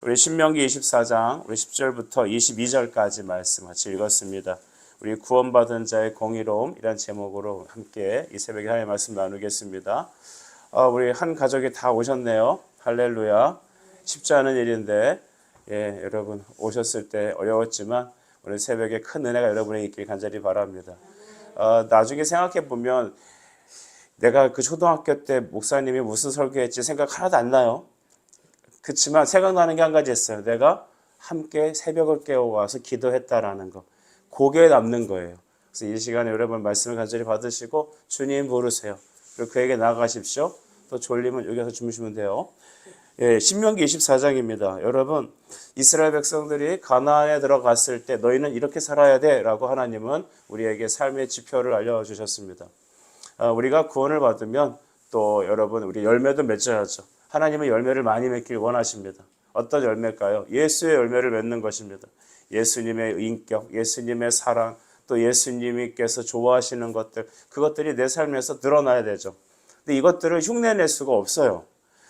우리 신명기 24장 우리 10절부터 22절까지 말씀 같이 읽었습니다. 우리 구원받은 자의 공의로움이란 제목으로 함께 이 새벽에 하나님의 말씀 나누겠습니다. 우리 한 가족이 다 오셨네요. 할렐루야. 쉽지 않은 일인데 여러분 오셨을 때 어려웠지만 오늘 새벽에 큰 은혜가 여러분에게 있길 간절히 바랍니다. 나중에 생각해 보면 내가 그 초등학교 때 목사님이 무슨 설교했지 생각 하나도 안 나요. 그렇지만 생각나는 게 한 가지 있어요. 내가 함께 새벽을 깨워와서 기도했다라는 거. 그게 남는 거예요. 그래서 이 시간에 여러분 말씀을 간절히 받으시고 주님 부르세요. 그리고 그에게 나아가십시오. 또 졸리면 여기서 주무시면 돼요. 신명기 24장입니다. 여러분 이스라엘 백성들이 가나안에 들어갔을 때 너희는 이렇게 살아야 돼 라고 하나님은 우리에게 삶의 지표를 알려주셨습니다. 우리가 구원을 받으면 또 여러분 우리 열매도 맺어야죠. 하나님은 열매를 많이 맺길 원하십니다. 어떤 열매일까요? 예수의 열매를 맺는 것입니다. 예수님의 인격, 예수님의 사랑, 또 예수님께서 좋아하시는 것들, 그것들이 내 삶에서 드러나야 되죠. 근데 이것들을 흉내낼 수가 없어요.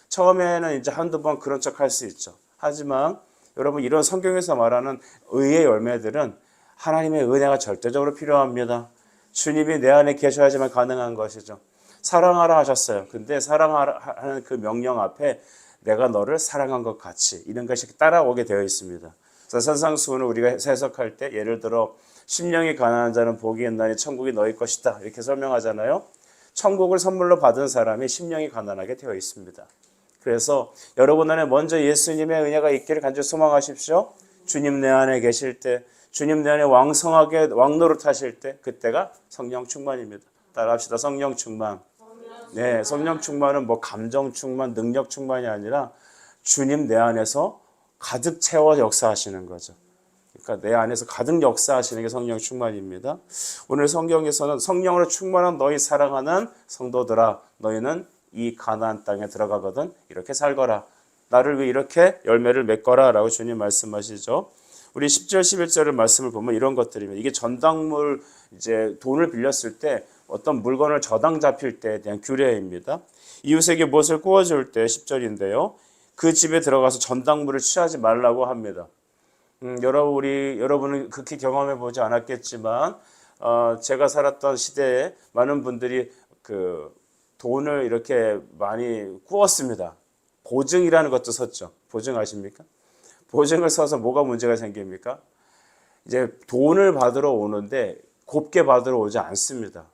처음에는 이제 한두 번 그런 척 할 수 있죠. 하지만 여러분 이런 성경에서 말하는 의의 열매들은 하나님의 은혜가 절대적으로 필요합니다. 주님이 내 안에 계셔야지만 가능한 것이죠. 사랑하라 하셨어요. 근데 사랑하라는 그 명령 앞에 내가 너를 사랑한 것 같이 이런 것이 따라오게 되어 있습니다. 그래서 산상수훈을 우리가 해석할 때 예를 들어 심령이 가난한 자는 복이 있나니 천국이 너희 것이다 이렇게 설명하잖아요. 천국을 선물로 받은 사람이 심령이 가난하게 되어 있습니다. 그래서 여러분 안에 먼저 예수님의 은혜가 있기를 간절히 소망하십시오. 주님 내 안에 계실 때, 주님 내 안에 왕성하게 왕노릇하실 때 그때가 성령 충만입니다. 따라합시다. 성령 충만. 네, 성령 충만은 뭐 감정 충만, 능력 충만이 아니라 주님 내 안에서 가득 채워 역사하시는 거죠. 그러니까 내 안에서 가득 역사하시는 게 성령 충만입니다. 오늘 성경에서는 성령으로 충만한 너희 사랑하는 성도들아, 너희는 이 가나안 땅에 들어가거든 이렇게 살거라. 나를 위해 이렇게 열매를 맺거라 라고 주님 말씀하시죠. 우리 10절 11절의 말씀을 보면 이런 것들입니다. 이게 전당물 이제 돈을 빌렸을 때 어떤 물건을 저당 잡힐 때에 대한 규례입니다. 이웃에게 무엇을 구워줄 때 10절인데요. 그 집에 들어가서 전당물을 취하지 말라고 합니다. 여러분은 극히 경험해 보지 않았겠지만 제가 살았던 시대에 많은 분들이 그 돈을 이렇게 많이 구웠습니다. 보증이라는 것도 섰죠. 보증 아십니까? 보증을 써서 뭐가 문제가 생깁니까? 이제 돈을 받으러 오는데 곱게 받으러 오지 않습니다.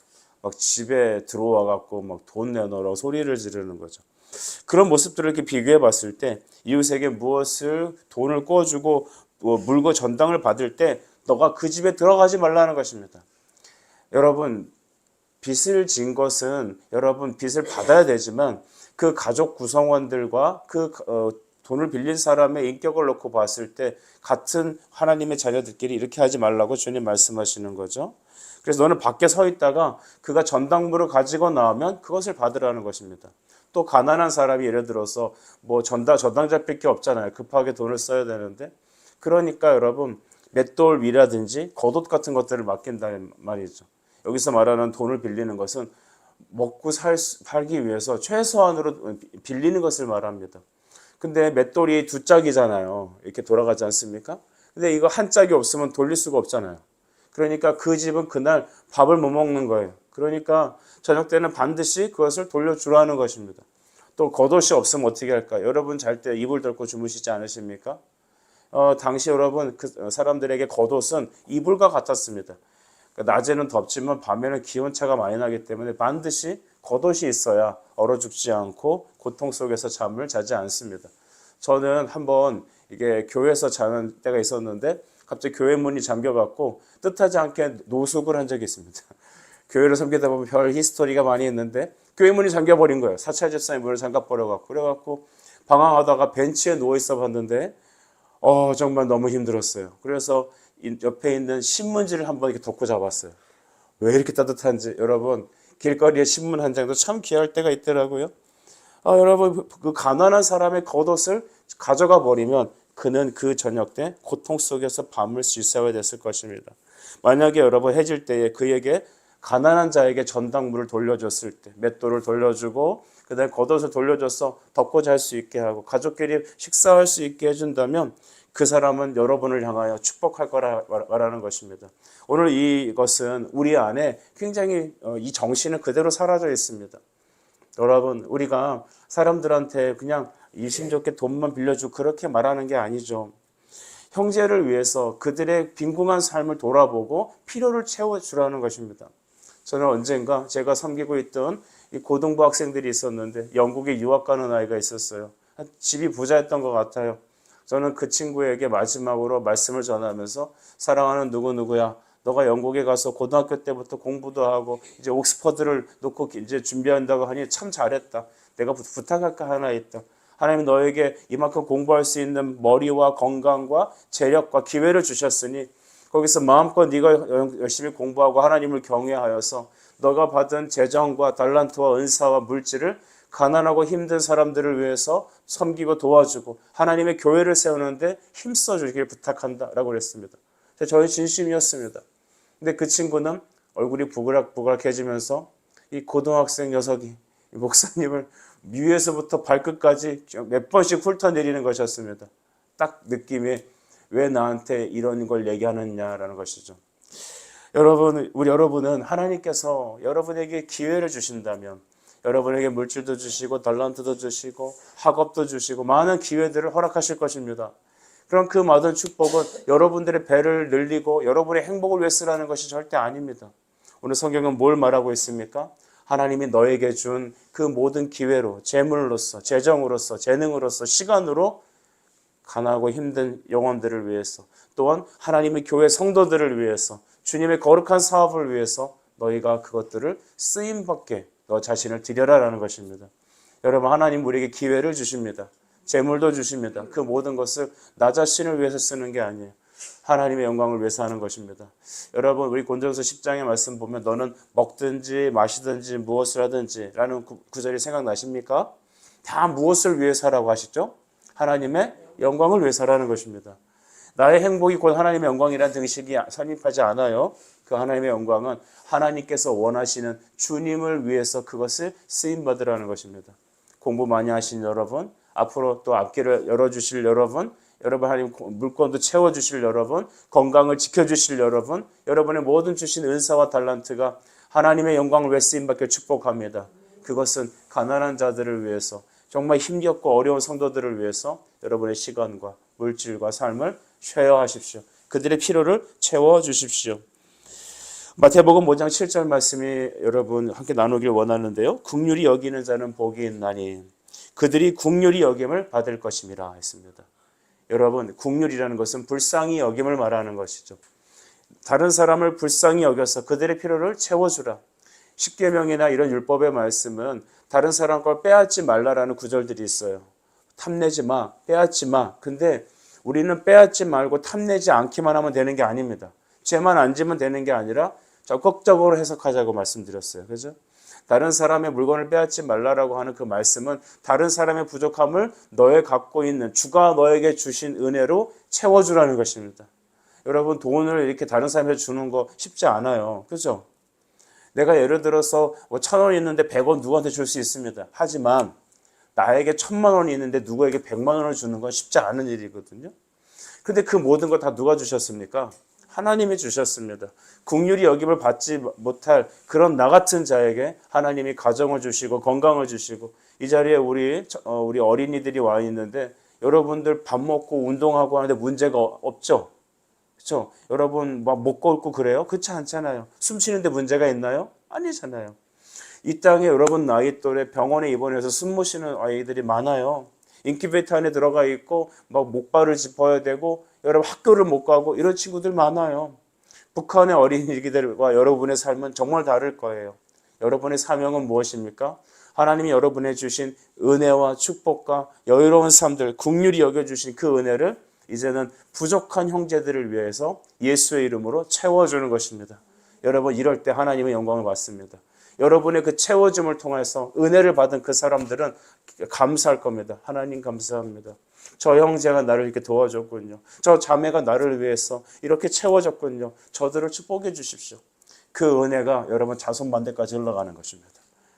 막 집에 들어와 갖고 막 돈 내놓으라고 소리를 지르는 거죠. 그런 모습들을 이렇게 비교해 봤을 때 이웃에게 무엇을 돈을 꿔주고 물고 전당을 받을 때 너가 그 집에 들어가지 말라는 것입니다. 여러분 빚을 진 것은 여러분 빚을 받아야 되지만 그 가족 구성원들과 그 돈을 빌린 사람의 인격을 놓고 봤을 때 같은 하나님의 자녀들끼리 이렇게 하지 말라고 주님 말씀하시는 거죠. 그래서 너는 밖에 서 있다가 그가 전당물을 가지고 나오면 그것을 받으라는 것입니다. 또 가난한 사람이 예를 들어서 뭐 저당 잡힐 게 없잖아요. 급하게 돈을 써야 되는데 그러니까 여러분 맷돌 위라든지 겉옷 같은 것들을 맡긴다는 말이죠. 여기서 말하는 돈을 빌리는 것은 먹고 살기 위해서 최소한으로 빌리는 것을 말합니다. 근데 맷돌이 두 짝이잖아요. 이렇게 돌아가지 않습니까? 근데 이거 한 짝이 없으면 돌릴 수가 없잖아요. 그러니까 그 집은 그날 밥을 못 먹는 거예요. 그러니까 저녁 때는 반드시 그것을 돌려주라는 것입니다. 또 겉옷이 없으면 어떻게 할까요? 여러분 잘 때 이불 덮고 주무시지 않으십니까? 당시 여러분 그 사람들에게 겉옷은 이불과 같았습니다. 그러니까 낮에는 덥지만 밤에는 기온차가 많이 나기 때문에 반드시 겉옷이 있어야 얼어 죽지 않고 고통 속에서 잠을 자지 않습니다. 저는 한번 이게 교회에서 자는 때가 있었는데 갑자기 교회 문이 잠겨갖고 뜻하지 않게 노숙을 한 적이 있습니다. 교회를 섬기다 보면 별 히스토리가 많이 있는데 교회 문이 잠겨버린 거예요. 사찰 집사님 문을 잠가버려갖고 그래갖고 방황하다가 벤치에 누워있어 봤는데 정말 너무 힘들었어요. 그래서 옆에 있는 신문지를 한번 이렇게 덮고 잡았어요. 왜 이렇게 따뜻한지. 여러분 길거리에 신문 한 장도 참 귀할 때가 있더라고요. 여러분 그 가난한 사람의 겉옷을 가져가 버리면 그는 그 저녁 때 고통 속에서 밤을 쉴새야 됐을 것입니다. 만약에 여러분 해질 때에 그에게 가난한 자에게 전당물을 돌려줬을 때 맷돌을 돌려주고 그다음에 겉옷을 돌려줘서 덮고 잘 수 있게 하고 가족끼리 식사할 수 있게 해준다면 그 사람은 여러분을 향하여 축복할 거라 말하는 것입니다. 오늘 이것은 우리 안에 굉장히 이 정신은 그대로 사라져 있습니다. 여러분, 우리가 사람들한테 그냥 일심 좋게 돈만 빌려주고 그렇게 말하는 게 아니죠. 형제를 위해서 그들의 빈궁한 삶을 돌아보고 필요를 채워주라는 것입니다. 저는 언젠가 제가 섬기고 있던 이 고등부 학생들이 있었는데 영국에 유학 가는 아이가 있었어요. 집이 부자였던 것 같아요. 저는 그 친구에게 마지막으로 말씀을 전하면서 사랑하는 누구누구야, 너가 영국에 가서 고등학교 때부터 공부도 하고 이제 옥스퍼드를 놓고 이제 준비한다고 하니 참 잘했다. 내가 부탁할 거 하나 있다. 하나님이 너에게 이만큼 공부할 수 있는 머리와 건강과 재력과 기회를 주셨으니 거기서 마음껏 네가 열심히 공부하고 하나님을 경외하여서 너가 받은 재정과 달란트와 은사와 물질을 가난하고 힘든 사람들을 위해서 섬기고 도와주고 하나님의 교회를 세우는데 힘써 주길 부탁한다 라고 그랬습니다. 저의 진심이었습니다. 근데 그 친구는 얼굴이 부글부글해지면서 이 고등학생 녀석이 이 목사님을 위에서부터 발끝까지 몇 번씩 훑어내리는 것이었습니다. 딱 느낌이 왜 나한테 이런 걸 얘기하느냐라는 것이죠. 우리 여러분은 하나님께서 여러분에게 기회를 주신다면 여러분에게 물질도 주시고 달란트도 주시고 학업도 주시고 많은 기회들을 허락하실 것입니다. 그럼 그 많은 축복은 여러분들의 배를 늘리고 여러분의 행복을 위해 쓰라는 것이 절대 아닙니다. 오늘 성경은 뭘 말하고 있습니까? 하나님이 너에게 준 그 모든 기회로 재물로서 재정으로서 재능으로서 시간으로 가난하고 힘든 영혼들을 위해서 또한 하나님의 교회 성도들을 위해서 주님의 거룩한 사업을 위해서 너희가 그것들을 쓰임받게 너 자신을 드려라라는 것입니다. 여러분, 하나님 우리에게 기회를 주십니다. 재물도 주십니다. 그 모든 것을 나 자신을 위해서 쓰는 게 아니에요. 하나님의 영광을 위해서 하는 것입니다. 여러분, 우리 고린도전서 10장의 말씀 보면 너는 먹든지 마시든지 무엇을 하든지 라는 구절이 생각나십니까? 다 무엇을 위해서 하라고 하시죠? 하나님의 영광을 위해서 하라는 것입니다. 나의 행복이 곧 하나님의 영광이라는 등식이 성립하지 않아요. 그 하나님의 영광은 하나님께서 원하시는 주님을 위해서 그것을 쓰임받으라는 것입니다. 공부 많이 하신 여러분, 앞으로 또 앞길을 열어주실 여러분, 하나님 물건도 채워주실 여러분, 건강을 지켜주실 여러분, 여러분의 모든 주신 은사와 달란트가 하나님의 영광을 위해 쓰임받게 축복합니다. 그것은 가난한 자들을 위해서 정말 힘겹고 어려운 성도들을 위해서 여러분의 시간과 물질과 삶을 쉐어하십시오. 그들의 필요를 채워주십시오. 마태복음 5장 7절 말씀이 여러분 함께 나누길 원하는데요. 긍휼히 여기는 자는 복이 있나니 그들이 긍휼히 여김을 받을 것임이라 했습니다. 여러분, 긍휼이라는 것은 불쌍히 여김을 말하는 것이죠. 다른 사람을 불쌍히 여겨서 그들의 필요를 채워주라. 십계명이나 이런 율법의 말씀은 다른 사람 걸 빼앗지 말라라는 구절들이 있어요. 탐내지 마, 빼앗지 마. 근데 우리는 빼앗지 말고 탐내지 않기만 하면 되는 게 아닙니다. 죄만 안 지면 되는 게 아니라 적극적으로 해석하자고 말씀드렸어요. 그죠? 다른 사람의 물건을 빼앗지 말라라고 하는 그 말씀은 다른 사람의 부족함을 너의 갖고 있는 주가 너에게 주신 은혜로 채워주라는 것입니다. 여러분, 돈을 이렇게 다른 사람한테 주는 거 쉽지 않아요. 그죠? 내가 예를 들어서 1,000원 있는데 100원 누구한테 줄 수 있습니다. 하지만 나에게 1,000만 원이 있는데 누구에게 100만 원을 주는 건 쉽지 않은 일이거든요. 근데 그 모든 걸 다 누가 주셨습니까? 하나님이 주셨습니다. 긍휼히 여김을 받지 못할 그런 나 같은 자에게 하나님이 가정을 주시고 건강을 주시고 이 자리에 우리 어린이들이 와 있는데 여러분들 밥 먹고 운동하고 하는데 문제가 없죠? 그렇죠? 여러분 막 못 걷고 그래요? 그렇지 않잖아요. 숨 쉬는데 문제가 있나요? 아니잖아요. 이 땅에 여러분 나이 또래 병원에 입원해서 숨 못 쉬는 아이들이 많아요. 인큐베이터 안에 들어가 있고 막 목발을 짚어야 되고 여러분 학교를 못 가고 이런 친구들 많아요. 북한의 어린이들과 여러분의 삶은 정말 다를 거예요. 여러분의 사명은 무엇입니까? 하나님이 여러분에 주신 은혜와 축복과 여유로운 삶들, 긍휼히 여겨주신 그 은혜를 이제는 부족한 형제들을 위해서 예수의 이름으로 채워주는 것입니다. 여러분, 이럴 때 하나님의 영광을 받습니다. 여러분의 그 채워줌을 통해서 은혜를 받은 그 사람들은 감사할 겁니다. 하나님 감사합니다. 저 형제가 나를 이렇게 도와줬군요. 저 자매가 나를 위해서 이렇게 채워줬군요. 저들을 축복해 주십시오. 그 은혜가 여러분 자손 반대까지 흘러가는 것입니다.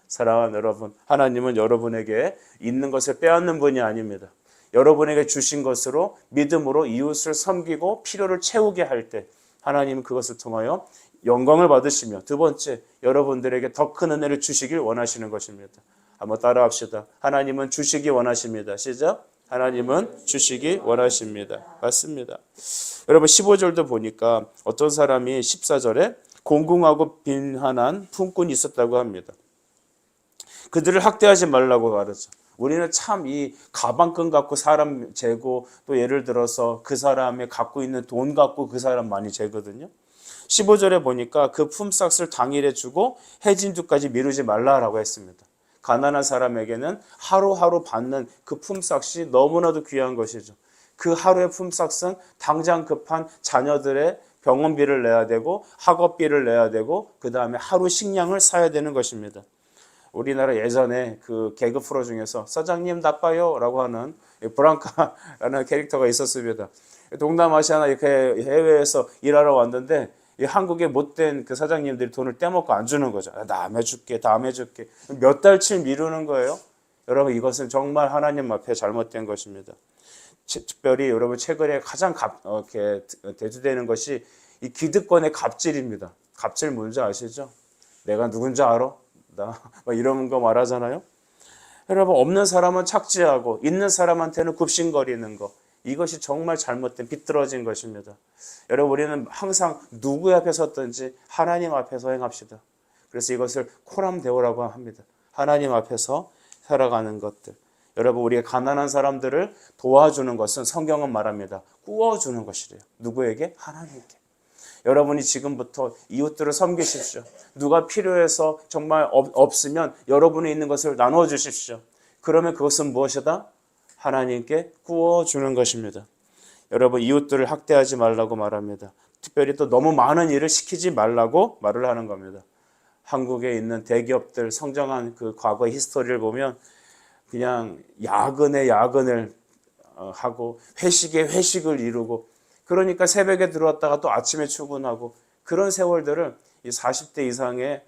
사랑하는 여러분, 하나님은 여러분에게 있는 것을 빼앗는 분이 아닙니다. 여러분에게 주신 것으로 믿음으로 이웃을 섬기고 필요를 채우게 할 때 하나님은 그것을 통하여 영광을 받으시며, 두 번째, 여러분들에게 더 큰 은혜를 주시길 원하시는 것입니다. 한번 따라합시다. 하나님은 주시기 원하십니다. 시작. 하나님은 주시기 원하십니다. 맞습니다. 여러분 15절도 보니까 어떤 사람이 14절에 공공하고 빈한한 품꾼이 있었다고 합니다. 그들을 학대하지 말라고 가르쳐. 우리는 참 이 가방끈 갖고 사람 재고, 또 예를 들어서 그 사람이 갖고 있는 돈 갖고 그 사람 많이 재거든요. 15절에 보니까 그 품삯을 당일에 주고 해진두까지 미루지 말라라고 했습니다. 가난한 사람에게는 하루하루 받는 그 품삯이 너무나도 귀한 것이죠. 그 하루의 품삯은 당장 급한 자녀들의 병원비를 내야 되고 학업비를 내야 되고 그 다음에 하루 식량을 사야 되는 것입니다. 우리나라 예전에 그 개그 프로 중에서 사장님 나빠요 라고 하는 브랑카라는 캐릭터가 있었습니다. 동남아시아나 이렇게 해외에서 일하러 왔는데 이 한국의 못된 그 사장님들이 돈을 떼먹고 안 주는 거죠. 다음에 줄게, 다음에 줄게. 몇 달치 미루는 거예요. 여러분 이것은 정말 하나님 앞에 잘못된 것입니다. 특별히 여러분 최근에 가장 이렇게 대두되는 것이 이 기득권의 갑질입니다. 갑질 뭔지 아시죠? 내가 누군지 알아? 나 이런 거 말하잖아요. 여러분 없는 사람은 착지하고 있는 사람한테는 굽신거리는 거, 이것이 정말 잘못된 비뚤어진 것입니다. 여러분 우리는 항상 누구 앞에 섰든지 하나님 앞에서 행합시다. 그래서 이것을 코람데오라고 합니다. 하나님 앞에서 살아가는 것들. 여러분 우리가 가난한 사람들을 도와주는 것은 성경은 말합니다. 꾸어주는 것이래요. 누구에게? 하나님께. 여러분이 지금부터 이웃들을 섬기십시오. 누가 필요해서 정말 없으면 여러분이 있는 것을 나누어 주십시오. 그러면 그것은 무엇이다? 하나님께 구워주는 것입니다. 여러분 이웃들을 학대하지 말라고 말합니다. 특별히 또 너무 많은 일을 시키지 말라고 말을 하는 겁니다. 한국에 있는 대기업들 성장한 그 과거의 히스토리를 보면 그냥 야근에 야근을 하고 회식에 회식을 이루고, 그러니까 새벽에 들어왔다가 또 아침에 출근하고, 그런 세월들을 이 40대 이상의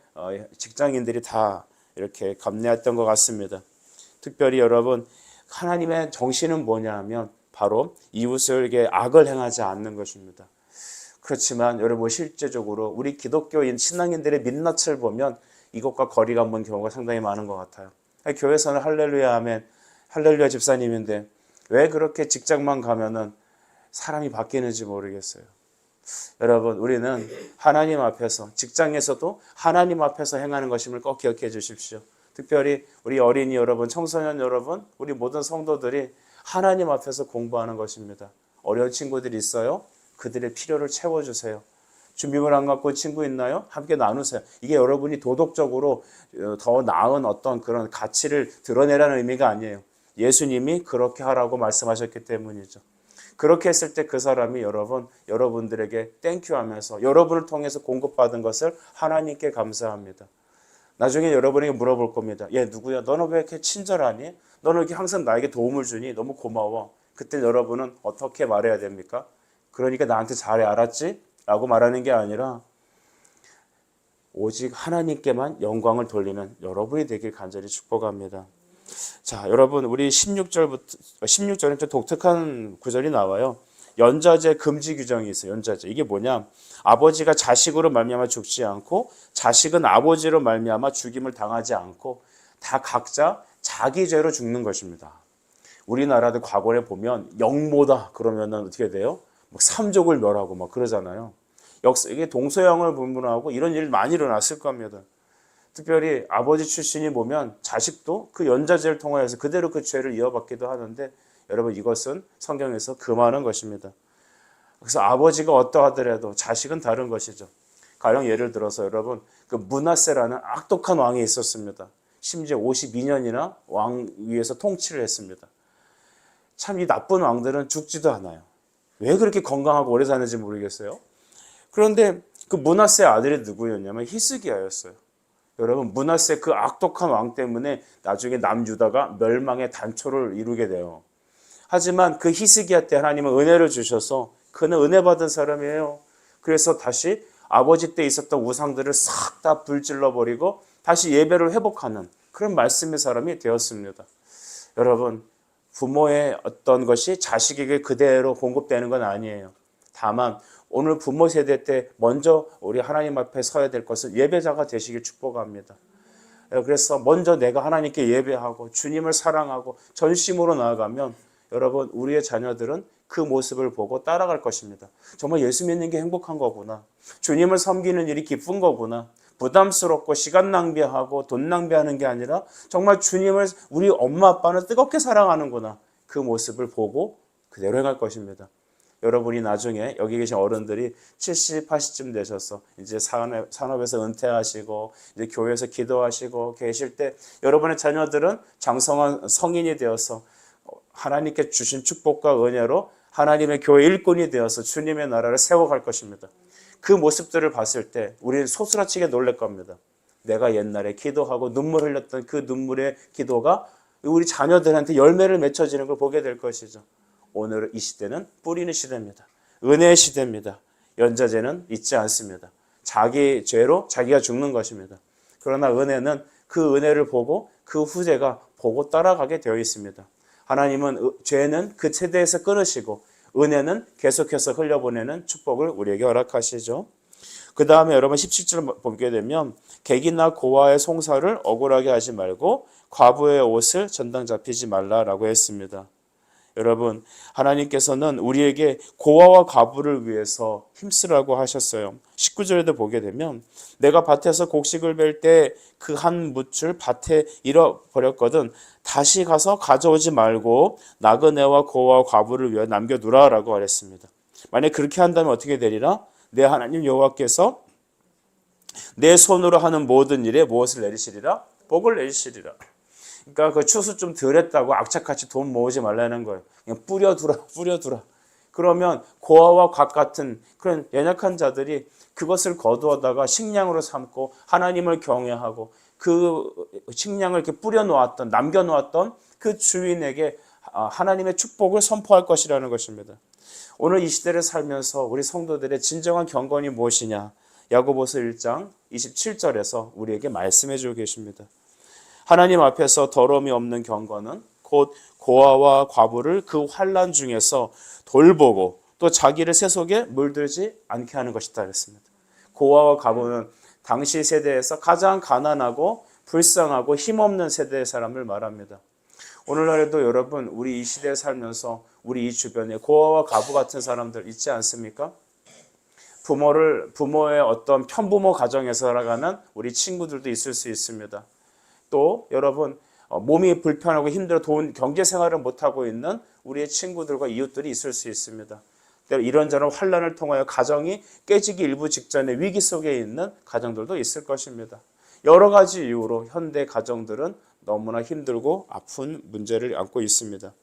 직장인들이 다 이렇게 감내했던 것 같습니다. 특별히 여러분 하나님의 정신은 뭐냐 하면 바로 이웃에게 악을 행하지 않는 것입니다. 그렇지만 여러분 실제적으로 우리 기독교인 신앙인들의 민낯을 보면 이것과 거리가 먼 경우가 상당히 많은 것 같아요. 교회에서는 할렐루야 아멘, 할렐루야 집사님인데 왜 그렇게 직장만 가면은 사람이 바뀌는지 모르겠어요. 여러분 우리는 하나님 앞에서, 직장에서도 하나님 앞에서 행하는 것임을 꼭 기억해 주십시오. 특별히 우리 어린이 여러분, 청소년 여러분, 우리 모든 성도들이 하나님 앞에서 공부하는 것입니다. 어려운 친구들이 있어요? 그들의 필요를 채워주세요. 준비물 안 갖고 친구 있나요? 함께 나누세요. 이게 여러분이 도덕적으로 더 나은 어떤 그런 가치를 드러내라는 의미가 아니에요. 예수님이 그렇게 하라고 말씀하셨기 때문이죠. 그렇게 했을 때 그 사람이 여러분들에게 땡큐 하면서 여러분을 통해서 공급받은 것을 하나님께 감사합니다. 나중에 여러분에게 물어볼 겁니다. 얘 누구야? 너는 왜 이렇게 친절하니? 너는 이렇게 항상 나에게 도움을 주니? 너무 고마워. 그때 여러분은 어떻게 말해야 됩니까? 그러니까 나한테 잘해, 알았지? 라고 말하는 게 아니라 오직 하나님께만 영광을 돌리는 여러분이 되길 간절히 축복합니다. 자, 여러분 우리 16절은 좀 독특한 구절이 나와요. 연좌제 금지 규정이 있어요. 연좌제. 이게 뭐냐? 아버지가 자식으로 말미암아 죽지 않고 자식은 아버지로 말미암아 죽임을 당하지 않고 다 각자 자기 죄로 죽는 것입니다. 우리나라도 과거에 보면 영모다 그러면은 어떻게 돼요? 막 삼족을 멸하고 막 그러잖아요. 이게 동서양을 분분하고 이런 일 많이 일어났을 겁니다. 특별히 아버지 출신이 보면 자식도 그 연좌제를 통하여서 그대로 그 죄를 이어받기도 하는데, 여러분 이것은 성경에서 금하는 것입니다. 그래서 아버지가 어떠하더라도 자식은 다른 것이죠. 가령 예를 들어서 여러분 그 므낫세라는 악독한 왕이 있었습니다. 심지어 52년이나 왕 위에서 통치를 했습니다. 참 이 나쁜 왕들은 죽지도 않아요. 왜 그렇게 건강하고 오래 사는지 모르겠어요. 그런데 그 므낫세 아들이 누구였냐면 히스기야였어요. 여러분 므낫세 그 악독한 왕 때문에 나중에 남유다가 멸망의 단초를 이루게 돼요. 하지만 그 히스기야 때 하나님은 은혜를 주셔서 그는 은혜 받은 사람이에요. 그래서 다시 아버지 때 있었던 우상들을 싹 다 불질러 버리고 다시 예배를 회복하는 그런 말씀의 사람이 되었습니다. 여러분, 부모의 어떤 것이 자식에게 그대로 공급되는 건 아니에요. 다만 오늘 부모 세대 때 먼저 우리 하나님 앞에 서야 될 것은 예배자가 되시길 축복합니다. 그래서 먼저 내가 하나님께 예배하고 주님을 사랑하고 전심으로 나아가면 여러분, 우리의 자녀들은 그 모습을 보고 따라갈 것입니다. 정말 예수 믿는 게 행복한 거구나. 주님을 섬기는 일이 기쁜 거구나. 부담스럽고 시간 낭비하고 돈 낭비하는 게 아니라 정말 주님을 우리 엄마 아빠는 뜨겁게 사랑하는구나. 그 모습을 보고 그대로 행할 것입니다. 여러분이 나중에 여기 계신 어른들이 70, 80쯤 되셔서 이제 산업에서 은퇴하시고 이제 교회에서 기도하시고 계실 때 여러분의 자녀들은 장성한 성인이 되어서 하나님께 주신 축복과 은혜로 하나님의 교회 일꾼이 되어서 주님의 나라를 세워갈 것입니다. 그 모습들을 봤을 때 우리는 소스라치게 놀랄 겁니다. 내가 옛날에 기도하고 눈물 흘렸던 그 눈물의 기도가 우리 자녀들한테 열매를 맺혀지는 걸 보게 될 것이죠. 오늘 이 시대는 뿌리는 시대입니다. 은혜의 시대입니다. 연좌제는 있지 않습니다. 자기 죄로 자기가 죽는 것입니다. 그러나 은혜는 그 은혜를 보고 그 후대가 보고 따라가게 되어 있습니다. 하나님은 죄는 그 세대에서 끊으시고 은혜는 계속해서 흘려보내는 축복을 우리에게 허락하시죠. 그 다음에 여러분 17절 보게 되면 객이나 고아의 송사를 억울하게 하지 말고 과부의 옷을 전당 잡히지 말라라고 했습니다. 여러분, 하나님께서는 우리에게 고아와 과부를 위해서 힘쓰라고 하셨어요. 19절에도 보게 되면 내가 밭에서 곡식을 벨 때 그 한 뭇을 밭에 잃어버렸거든 다시 가서 가져오지 말고 나그네와 고아와 과부를 위해 남겨두라 라고 말했습니다. 만약 그렇게 한다면 어떻게 되리라? 내 하나님 여호와께서 내 손으로 하는 모든 일에 무엇을 내리시리라? 복을 내리시리라. 그러니까 그 추수 좀 덜 했다고 악착같이 돈 모으지 말라는 거예요. 그냥 뿌려두라. 그러면 고아와 각 같은 그런 연약한 자들이 그것을 거두어다가 식량으로 삼고 하나님을 경외하고 그 식량을 이렇게 뿌려놓았던, 남겨놓았던 그 주인에게 하나님의 축복을 선포할 것이라는 것입니다. 오늘 이 시대를 살면서 우리 성도들의 진정한 경건이 무엇이냐? 야고보서 1장 27절에서 우리에게 말씀해 주고 계십니다. 하나님 앞에서 더러움이 없는 경건은 곧 고아와 과부를 그 환난 중에서 돌보고 또 자기를 세속에 물들지 않게 하는 것이다 그랬습니다. 고아와 과부는 당시 세대에서 가장 가난하고 불쌍하고 힘없는 세대의 사람을 말합니다. 오늘날에도 여러분 우리 이 시대에 살면서 우리 이 주변에 고아와 과부 같은 사람들 있지 않습니까? 부모의 어떤 편부모 가정에서 살아가는 우리 친구들도 있을 수 있습니다. 또 여러분 몸이 불편하고 힘들어 경제 생활을 못하고 있는 우리의 친구들과 이웃들이 있을 수 있습니다. 이런저런 환난을 통하여 가정이 깨지기 일부 직전에 위기 속에 있는 가정들도 있을 것입니다. 여러 가지 이유로 현대 가정들은 너무나 힘들고 아픈 문제를 안고 있습니다.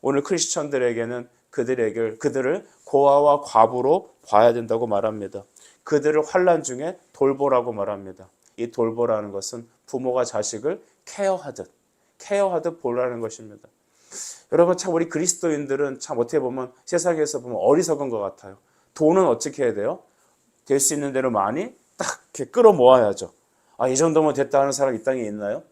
오늘 크리스천들에게는 그들을 고아와 과부로 봐야 된다고 말합니다. 그들을 환난 중에 돌보라고 말합니다. 이 돌보라는 것은 부모가 자식을 케어하듯 보라는 것입니다. 여러분 참 우리 그리스도인들은 참 어떻게 보면 세상에서 보면 어리석은 것 같아요. 돈은 어떻게 해야 돼요? 될 수 있는 대로 많이 딱 이렇게 끌어모아야죠. 이 정도면 됐다 하는 사람 이 땅에 있나요?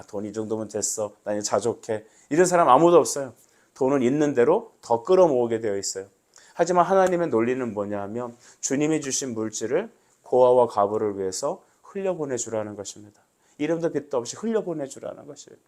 돈 이 정도면 됐어. 나 이제 자족해. 이런 사람 아무도 없어요. 돈은 있는 대로 더 끌어모으게 되어 있어요. 하지만 하나님의 논리는 뭐냐 하면 주님이 주신 물질을 고아와 과부를 위해서 흘려보내주라는 것입니다. 이름도 빛도 없이 흘려보내주라는 것이에요.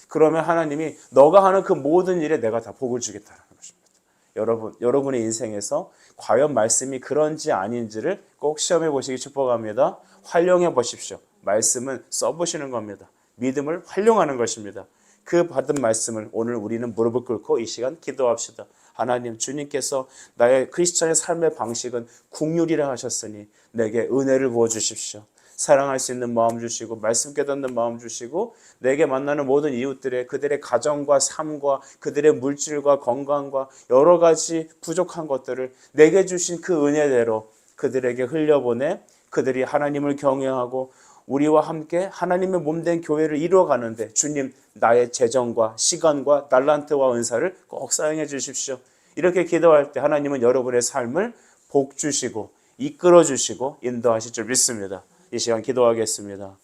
그러면 하나님이 너가 하는 그 모든 일에 내가 다 복을 주겠다는 것입니다. 여러분의 인생에서 과연 말씀이 그런지 아닌지를 꼭 시험해 보시기 축복합니다. 활용해 보십시오. 말씀은 써보시는 겁니다. 믿음을 활용하는 것입니다. 그 받은 말씀을 오늘 우리는 무릎을 꿇고 이 시간 기도합시다. 하나님, 주님께서 나의 크리스천의 삶의 방식은 긍휼이라 하셨으니 내게 은혜를 부어주십시오. 사랑할 수 있는 마음 주시고 말씀 깨닫는 마음 주시고 내게 만나는 모든 이웃들의 그들의 가정과 삶과 그들의 물질과 건강과 여러 가지 부족한 것들을 내게 주신 그 은혜대로 그들에게 흘려보내 그들이 하나님을 경외하고 우리와 함께 하나님의 몸된 교회를 이루어가는데 주님 나의 재정과 시간과 달란트와 은사를 꼭 사용해 주십시오. 이렇게 기도할 때 하나님은 여러분의 삶을 복 주시고 이끌어 주시고 인도하실 줄 믿습니다. 이 시간 기도하겠습니다.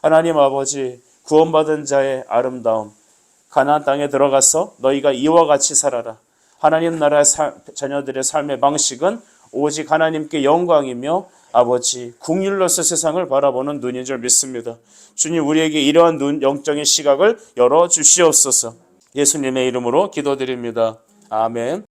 하나님 아버지, 구원받은 자의 아름다움, 가나안 땅에 들어가서 너희가 이와 같이 살아라. 하나님 나라의 자녀들의 삶의 방식은 오직 하나님께 영광이며 아버지 긍휼로서 세상을 바라보는 눈인 줄 믿습니다. 주님, 우리에게 이러한 영적인 시각을 열어 주시옵소서. 예수님의 이름으로 기도드립니다. 아멘.